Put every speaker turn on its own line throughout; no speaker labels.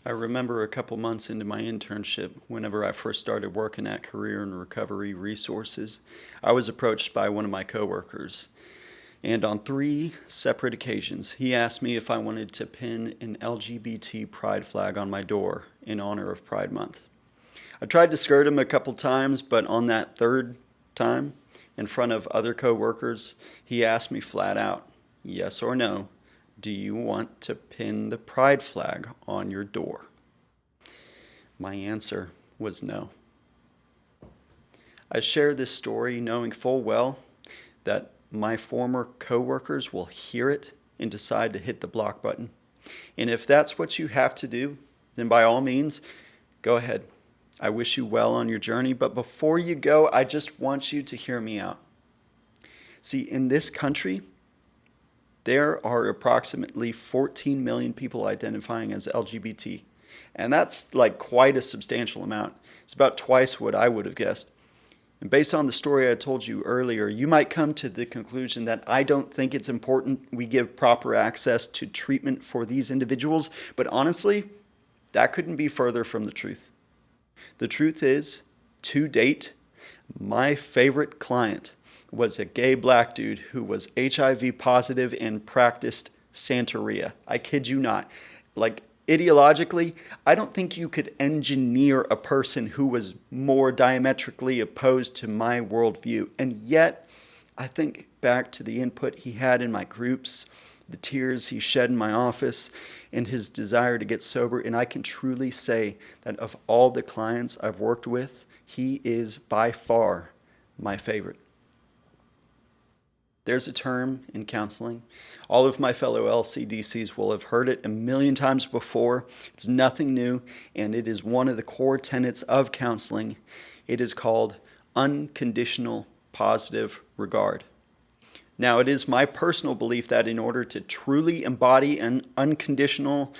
I remember a couple months into my internship, whenever I first started working at Career and Recovery Resources, I was approached by one of my coworkers. And on three separate occasions, he asked me if I wanted to pin an LGBT pride flag on my door in honor of Pride Month. I tried to skirt him a couple times, but on that third time, in front of other coworkers, he asked me flat out, yes or no, do you want to pin the pride flag on your door? My answer was no. I share this story knowing full well that my former coworkers will hear it and decide to hit the block button. And if that's what you have to do, then by all means, go ahead. I wish you well on your journey, but before you go, I just want you to hear me out. See, in this country, there are approximately 14 million people identifying as LGBT. And that's like quite a substantial amount. It's about twice what I would have guessed. And based on the story I told you earlier, you might come to the conclusion that I don't think it's important we give proper access to treatment for these individuals. But honestly, that couldn't be further from the truth. The truth is, to date, my favorite client was a gay black dude who was HIV positive and practiced Santeria. I kid you not. Like, ideologically, I don't think you could engineer a person who was more diametrically opposed to my worldview. And yet, I think back to the input he had in my groups, the tears he shed in my office, and his desire to get sober. And I can truly say that of all the clients I've worked with, he is by far my favorite. There's a term in counseling. All of my fellow LCDCs will have heard it a million times before. It's nothing new, and it is one of the core tenets of counseling. It is called unconditional positive regard. Now, it is my personal belief that in order to truly embody an unconditional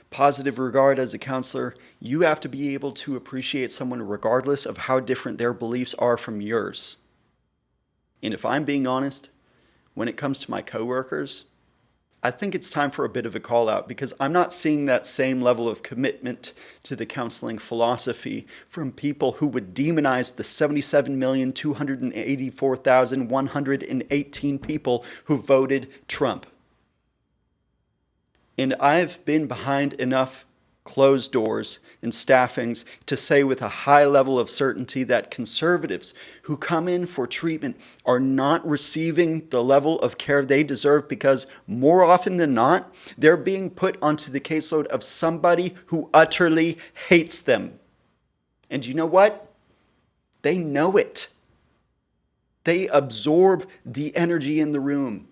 positive regard as a counselor, you have to be able to appreciate someone regardless of how different their beliefs are from yours. And if I'm being honest, when it comes to my coworkers, I think it's time for a bit of a call out because I'm not seeing that same level of commitment to the counseling philosophy from people who would demonize the 77,284,118 people who voted Trump. And I've been behind enough closed doors and staffings to say with a high level of certainty that conservatives who come in for treatment are not receiving the level of care they deserve because more often than not, they're being put onto the caseload of somebody who utterly hates them. And you know what? They know it. They absorb the energy in the room.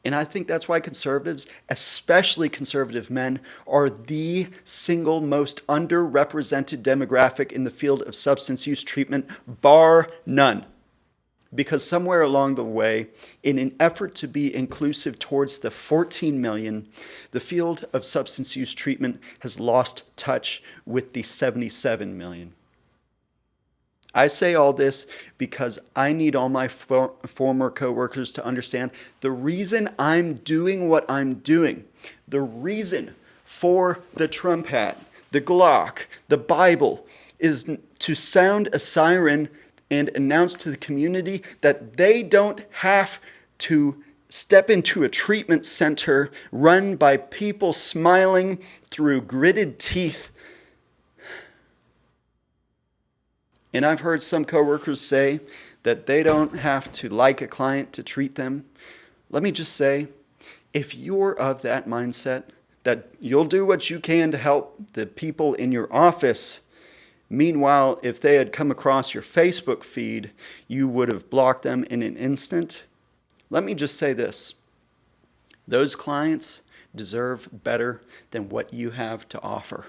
And I think that's why conservatives, especially conservative men, are the single most underrepresented demographic in the field of substance use treatment, bar none. Because somewhere along the way, in an effort to be inclusive towards the 14 million, the field of substance use treatment has lost touch with the 77 million. I say all this because I need all my former coworkers to understand the reason I'm doing what I'm doing, the reason for the Trump hat, the Glock, the Bible, is to sound a siren and announce to the community that they don't have to step into a treatment center run by people smiling through gritted teeth. And I've heard some coworkers say that they don't have to like a client to treat them. Let me just say, if you're of that mindset, that you'll do what you can to help the people in your office. Meanwhile, if they had come across your Facebook feed, you would have blocked them in an instant. Let me just say this. Those clients deserve better than what you have to offer.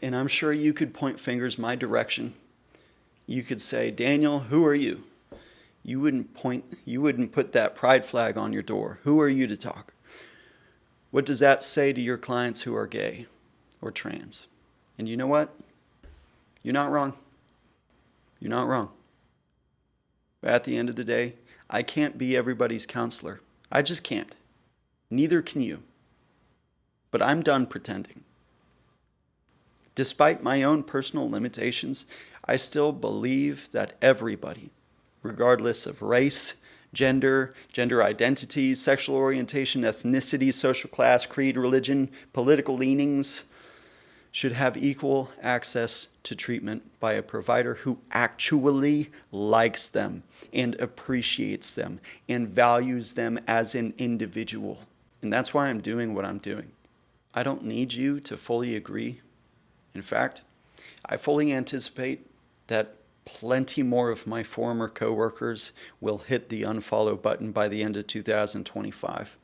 And I'm sure you could point fingers my direction. You could say, Daniel, who are you? You wouldn't put that pride flag on your door. Who are you to talk? What does that say to your clients who are gay or trans? And you know what? You're not wrong. You're not wrong. But at the end of the day, I can't be everybody's counselor. I just can't. Neither can you. But I'm done pretending. Despite my own personal limitations, I still believe that everybody, regardless of race, gender, gender identity, sexual orientation, ethnicity, social class, creed, religion, political leanings, should have equal access to treatment by a provider who actually likes them and appreciates them and values them as an individual. And that's why I'm doing what I'm doing. I don't need you to fully agree. In fact, I fully anticipate that plenty more of my former coworkers will hit the unfollow button by the end of 2025.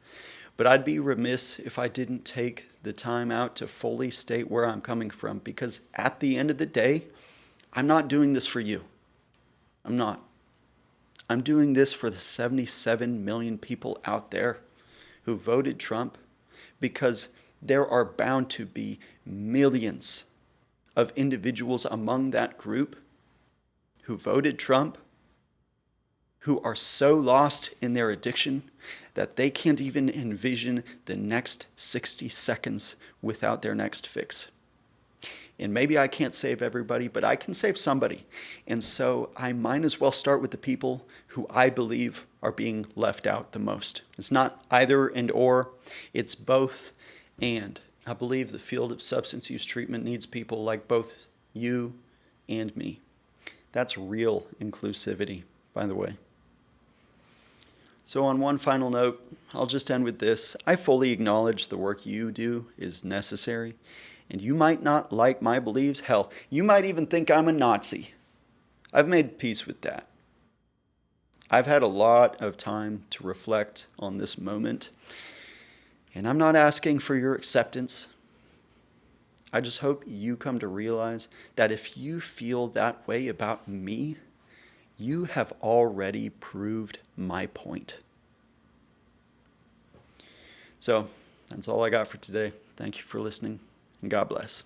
But I'd be remiss if I didn't take the time out to fully state where I'm coming from, because at the end of the day, I'm not doing this for you. I'm not. I'm doing this for the 77 million people out there who voted Trump, because there are bound to be millions of individuals among that group who voted Trump, who are so lost in their addiction that they can't even envision the next 60 seconds without their next fix. And maybe I can't save everybody, but I can save somebody. And so I might as well start with the people who I believe are being left out the most. It's not either and or, it's both and. I believe the field of substance use treatment needs people like both you and me. That's real inclusivity, by the way. So on one final note, I'll just end with this. I fully acknowledge the work you do is necessary, and you might not like my beliefs. Hell, you might even think I'm a Nazi. I've made peace with that. I've had a lot of time to reflect on this moment, and I'm not asking for your acceptance. I just hope you come to realize that if you feel that way about me, you have already proved my point. So that's all I got for today. Thank you for listening, and God bless.